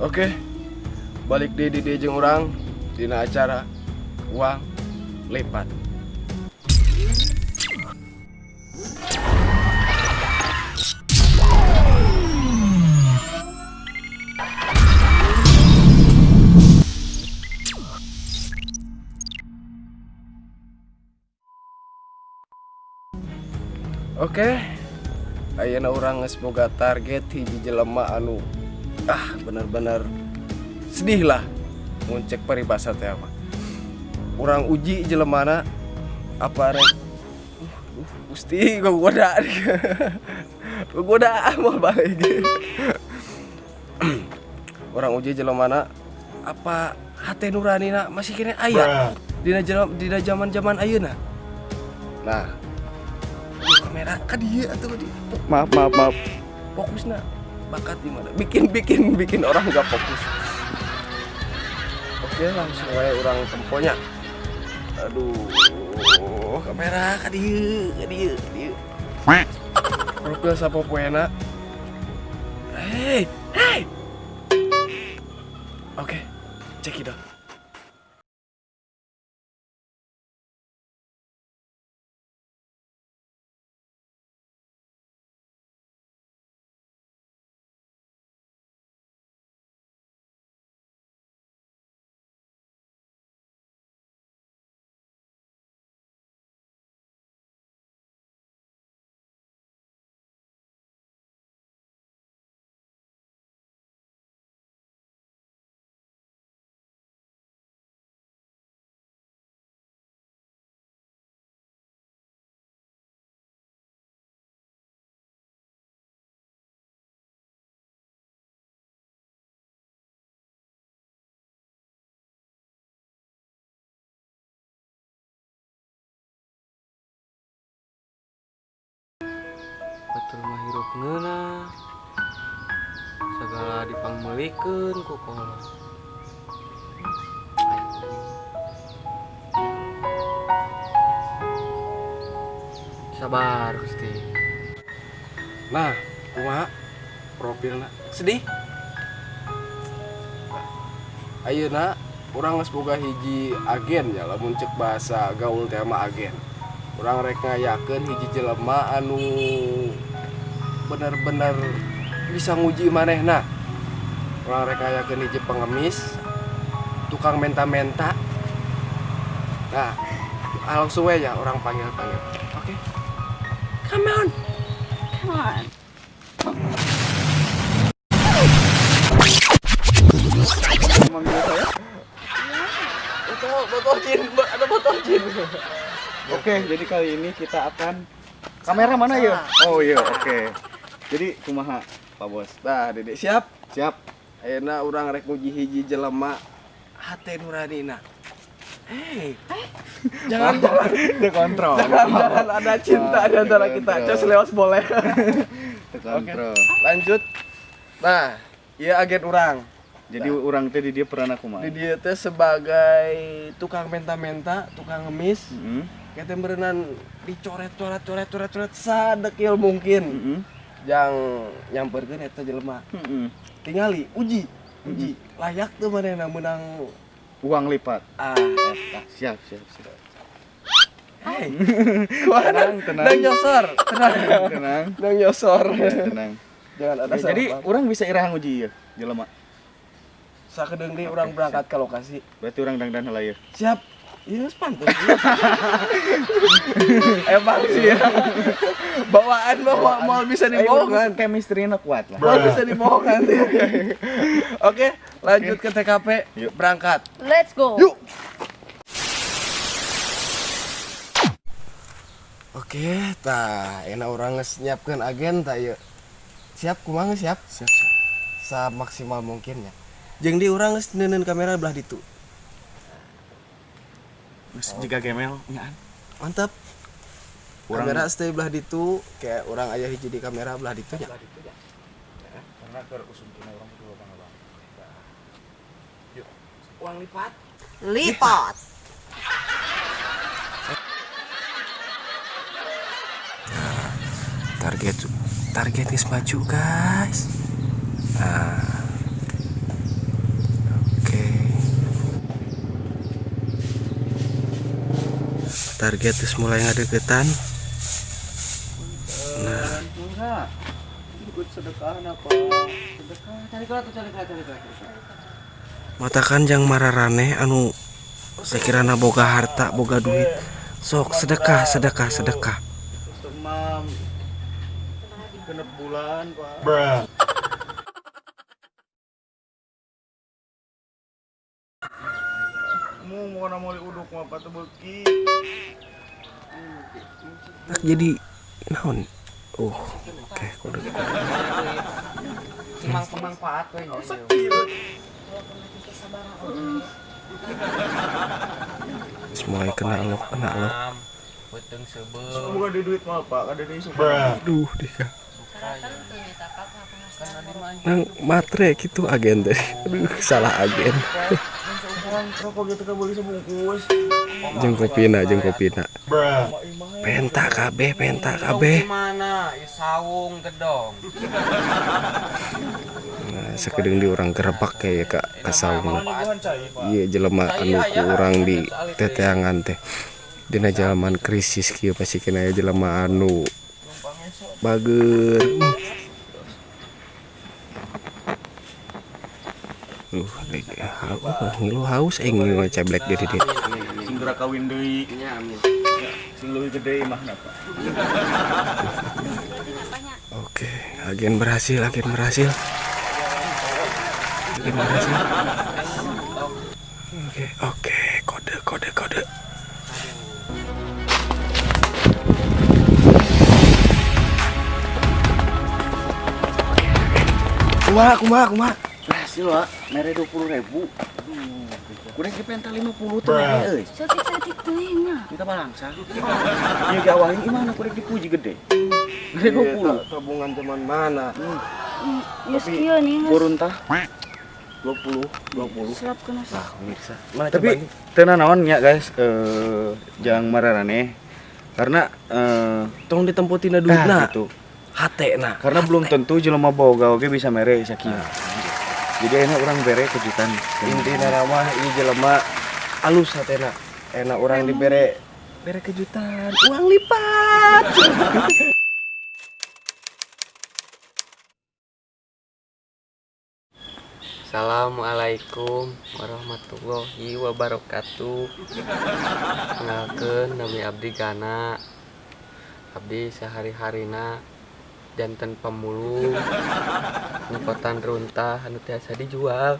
Oke, balik di jeung orang dina acara uang lipat. Oke, ayeuna urang geus boga target hiji jelema anu bener-bener sedih lah mun cek paribasa teh mah. Urang uji jelemana apa rek Gusti gogoda amal bae ge. Urang uji jelemana apa hate nuranina masih kene aya dina zaman-zaman ayeuna. Nah, kamera ka dieu atuh di. Maaf. Fokusna bakat di mana? Bikin orang enggak fokus. Oke, langsung wae urang temponya. Aduh, kamera ka dieu. Profil sapopoena. Hey. Oke, cekidot. Batur mah hirup ngeunah sagala dipangmeulikeun ku kolot. Sabar Gusti. Nah, kumaha profilna? Sedih? Ayeuna urang geus boga hiji agen ya lamun cek bahasa gaul teh mah agen. Urang rek ngayakeun hiji jelema anu bener-bener bisa nguji manehna. Urang rek ngayakeun hiji pengemis, tukang menta-menta. Nah, langsung we ya orang panggil. Oke. Come on. Manggil saya? Ada botol jin. Oke, jadi kali ini kita akan kamera mana ya? Oh iya, oke. Jadi kumaha Pak Bos? Nah, Dedek siap? Siap. Ayeuna urang rek nguji hiji jelema hate nuranina. Jangan Terkontrol. jangan ada cinta di antara kita. Cos lewat boleh. Terkontrol. Lanjut. Nah, ieu agen urang. Jadi urang teh di dia pernah kumaha? Di dieu teh sebagai tukang menta-menta, tukang ngemis. Kita berenang dicoret-coret sadekil mungkin. Yang nyamperkeun eta jelema. Tingali uji. Layak tuh manehna menang Uang lipat. Eta. Siap. Hei. Tenang. Nang nyosor. Tenang. Nang nyosor. Tenang. Jangan ada salah. Jadi urang bisa irah nguji ya jelema. Sakedeung deui urang berangkat ke lokasi. Berarti urang dangdan heula ya. Siap. Iya, pantas. Emang sih ya. Bawaan mau bisa dibohongan. Chemistry-nya kuat lah. Mau bisa dibohongan. Oke, lanjut ke TKP. Yuk. Berangkat. Let's go. Yuk. Oke, enak orang nyiapkeun agen tah ieu. Siap kumaha siap? Siap. Samaksimal mungkin ya. Jeung di urang geus neuneun kamera belah ditu. Geus jiga gemel nyaan. Mantap. Kamera stay belah ditu, kayak orang aya hiji di kamera belah ditu nya. Karena keur usumkeun urang kudu bangga. Yuk, Uang lipat. Lipat. Target is maju guys. Nah, target terus mulai ngadegetan. Nah, enggak. Ikut sedekahan apa? Sedekah. Cari kelah. matakan jang mararane anu sekirana boga harta, boga duit. Sok sedekah. Temam. Genep bulan, Pak. Mau na uduk mah patu beuki. Tak jadi naon? Oke, kode. Manfaat we nya. Mulai kena lok. Beuteung seubeung. Semoga di duit mah Pak, kada di suka. Aduh, Dika. Nang matre gitu agen teh. Aduh, salah agen. Seukuran rokok gitu kan boleh sebungkus. Jeung kopina. Penta kabeh. Gimana? Ya saung gedong. Nah, sakedeung di urang gerebak kayak ka saungna. Bukan cai, Pak. Iya jelema anu ku urang di teteangan teh. Dina zaman krisis kieu pasti kena jelema anu bager. Ngilu haus ngilu ceblek jadi dia. Sing geura kawin deui. Nya amin. Sing leuwih gede mah napa? Oke, agen berhasil. Oke, kode. Kumaha. Berhasil, Pak. Mere 20.000. Kurang ke penta 50 teh euy. Cantik teuing nya. Kita balangsa. Ieu gawain imana kurang dipuji gede. Mere 20. Tabungan zaman mana? Geus kieu nih. Kurun tah 20. Selap kena Nah, pemirsa. Tapi tenan naon nya guys, jangan mararane. Karena tong ditemputina duitna. gitu. Hatena. Karena belum tentu jelema boga oge bisa mere sakieu. Jadi enak orang bere kejutan. Intina nama ieu jelema alus hatena. Enak orang dibere kejutan, uang lipat. Assalamualaikum warahmatullahi wabarakatuh. Kenalkeun nami abdi Gana. Abdi sehari-harina janten pemulung nikotan runtah anu tiasa dijual.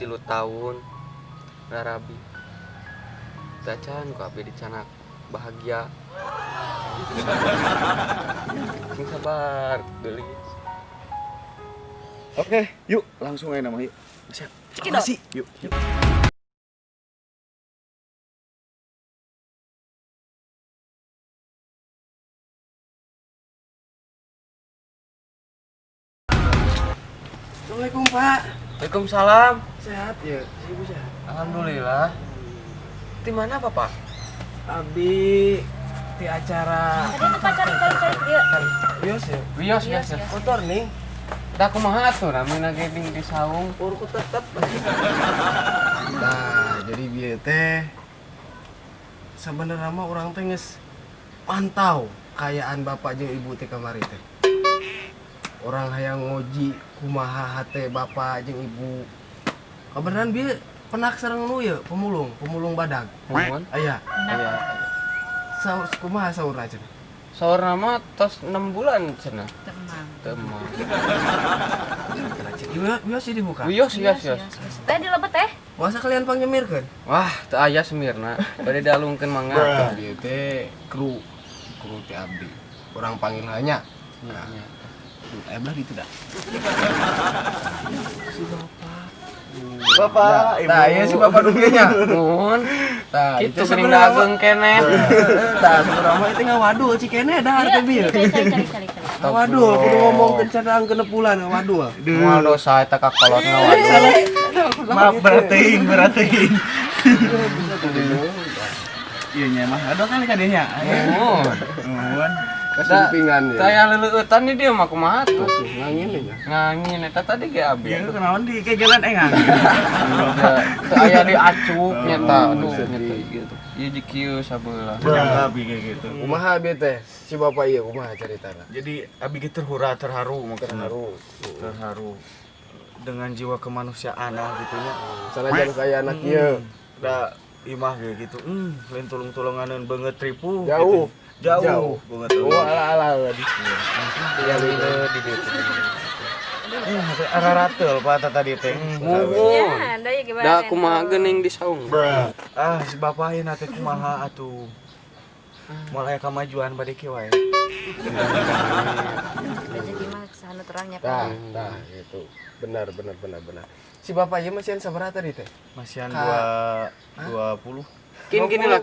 Tilu tahun ngarabi tacan ku abdi dicanak bahagia sing sabar deuli. Oke, yuk langsung aja nama yuk. Siap. Makasih. Yuk. Assalamualaikum Pak. Waalaikumsalam. Sehat ya? Ibu sehat. Alhamdulillah. Di mana Bapak? Abi di acara Ada tempat cari dia. Wios ya? Wios. Motor nih. Da kumaha atuh ramina ge di saung. Urku tetep. Nah, jadi bieu teh sebenarnya mah orang teh geus pantau kayaan bapak jeung ibu teh kamari teh. Orang hayang ngoji kumaha hate bapak jeung ibu. Kabeneran bieu penak sareng nu ye pemulung badag. Nuhun. Aya. Aya. Kumaha saurna cenah? Sahur nama tos 6 bulan cenah. Temang. Temang. Iya sih dibuka. Wios. Teh dilebet teh. Masa kalian pangyemirkeun? Wah, teu aya semirna. Bade dialungkeun mangga. Dia teh kru teh abdi. Orang panggil hanya. Nah, belah itu dah. Bapak, Nah, iya si bapak duginya. Mun. Nah, Kitu geuning dageung keneh. Tah, sebenarnya mah itu ngawaduh cikene dah teh bieu. Cari. Ngawaduh, kudu ngomong kencan kena pulan ngawaduh. Moal dosa eta kakolot ngawaduh. Maaf berating. Iya nya mah. Aduh kali kadenya. Mun. Nuhun. Kasimpingan ya. Saya leleueutan di dieu mah kumaha tuh? Ngangin ya. Ngangin eta tadi ge abi. Ya lu kenaon di kegelan engang. Teu aya diacup nya ta. Aduh nya gitu. Ieu di kieu sabeula. Nyangka abi kayak gitu. Kumaha abi teh? Si bapak ieu kumaha caritana? Jadi abi ge terharu maksudnya. Terharu dengan jiwa kemanusiaan gitu nya. Sanajan kaya anak ieu. Da imah ge gitu. Lain tulung-tulunganeun beungeut tripu. Jauh. Gitu. Jauh banget. Oh, ala di sini. Tinggal di dieu. Araratel Pak tadi teh. Mun. Ya, da ya gimana? Da kumaha geuning di saung. Ah, si bapak ieu teh kumaha atuh. Moal aya kamajuan bade kieu wae. Rezeki mah sana terangnya Tah, Pak. gitu. Benar. Si bapak ieu masih sabaraha tadi teh? Masian 20. Gini lah.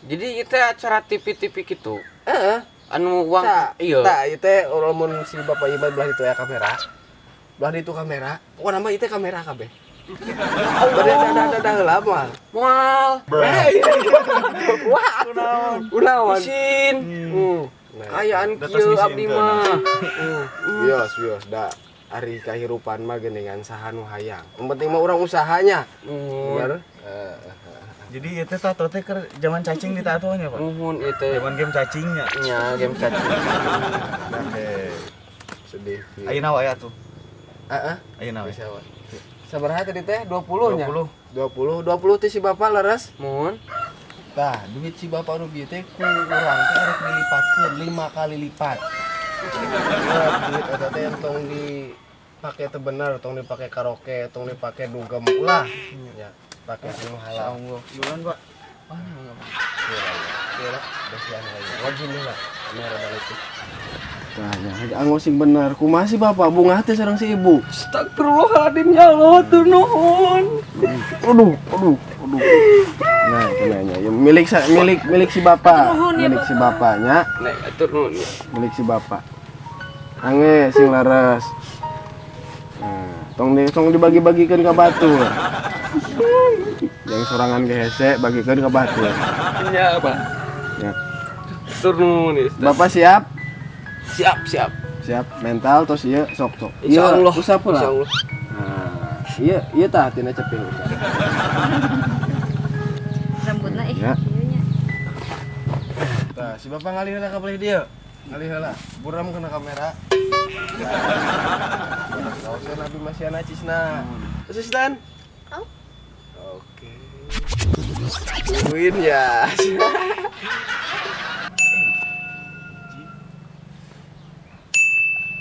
Jadi itu acara TV gitu. Heeh. Anu uang iya. Tah, ieu teh lamun si bapak ieu belah itu aya kamera. Belah itu kamera. Pokona mah ieu teh kamera kabeh. Bade da heula mah. Moal. Wah, unawan. Isin. Kayaan kieu abdi mah. Wios da ari kahirupan mah geuningan saha nu hayang. Yang penting mah urang usahanya. Bener? Jadi itu tato teh keur zaman cacing di tatonya, Pak. Nuhun ieu teh. Zaman game cacingnya. Nya game cacing. Oke. Sedih. Ayeuna wae atuh. Heeh. Ayeuna wae. Sabaraha tadi teh? 20 nya? 20. 20 teh si bapak leres. Mun. Tah, duit si bapak nu bieu teh ku urang teh arek dilipatkeun 5 kali lipat. Duit eta teh tong dipake teu bener, tong dipake karaoke, tong dipake dugem ulah. Ya, pake anu halal. Bulan, Pak. Kira basian lagi. Wajib lah. Merah dari itu. Nah, ya, angosing bener. Kumaha si bapak bunga teh sareng si ibu. Astagfirullahaladzim ya Allah tuh nuhun. Aduh. Nah, kenanya. Ya, milik si bapak. Milik si bapaknya. Nek atur nuhun. Milik si bapak. Ange sing laras. Nah, tong dibagi-bagikeun ka batur. Yang sorangan ge hese bagikeun ka batur. Iya, Pak. Ya. Atur nuhun. Bapak siap? Siap. Siap mental tos ieu sok. Insyaallah. Usah pula. Insyaallah. Nah, iya tah tina cepil. Rambutna Ya. ieu nya. Tah, si bapak ngalih heula ka beulah dieu. Ngalih heula. Buram kena kamera. Kaosna Nabi masih anacisna. Asisten. Oke. Tungguin ya.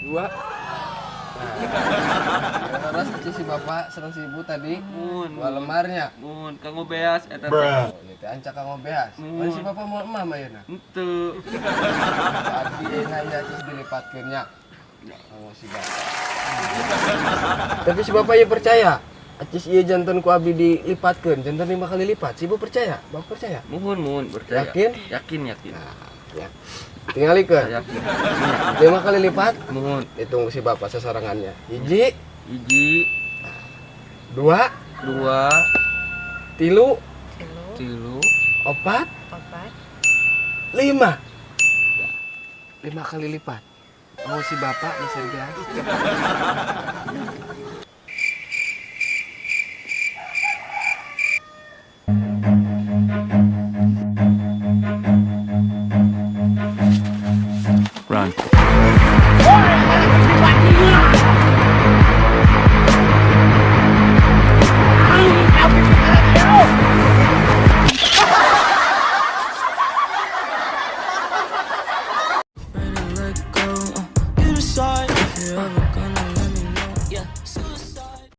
Dua. Nah, terus si bapak serang si ibu tadi. Dua lemarnya. Mun kanggo beas eta Oh, itu ancak kang beas. Mana si bapak mau emah mah yeuna. Henteu. Abdi euna nya cis dilipatkeun nya. Oh si bapak. Tapi si bapak ieu percaya. Acis ieu janten ku abdi dilipatkeun, janten 5 kali lipat. Si ibu percaya? Bapak percaya? Mun percaya. Yakin? Yakin. Ya. Tingalikeun. Yakin. 5 kali lipat. Mun Hitung si bapak sasarangannya. Hiji, hiji, dua, dua, Tilu, tilu, opat, opat. 5. 5 kali lipat. Oh si bapak mesin gas. Run.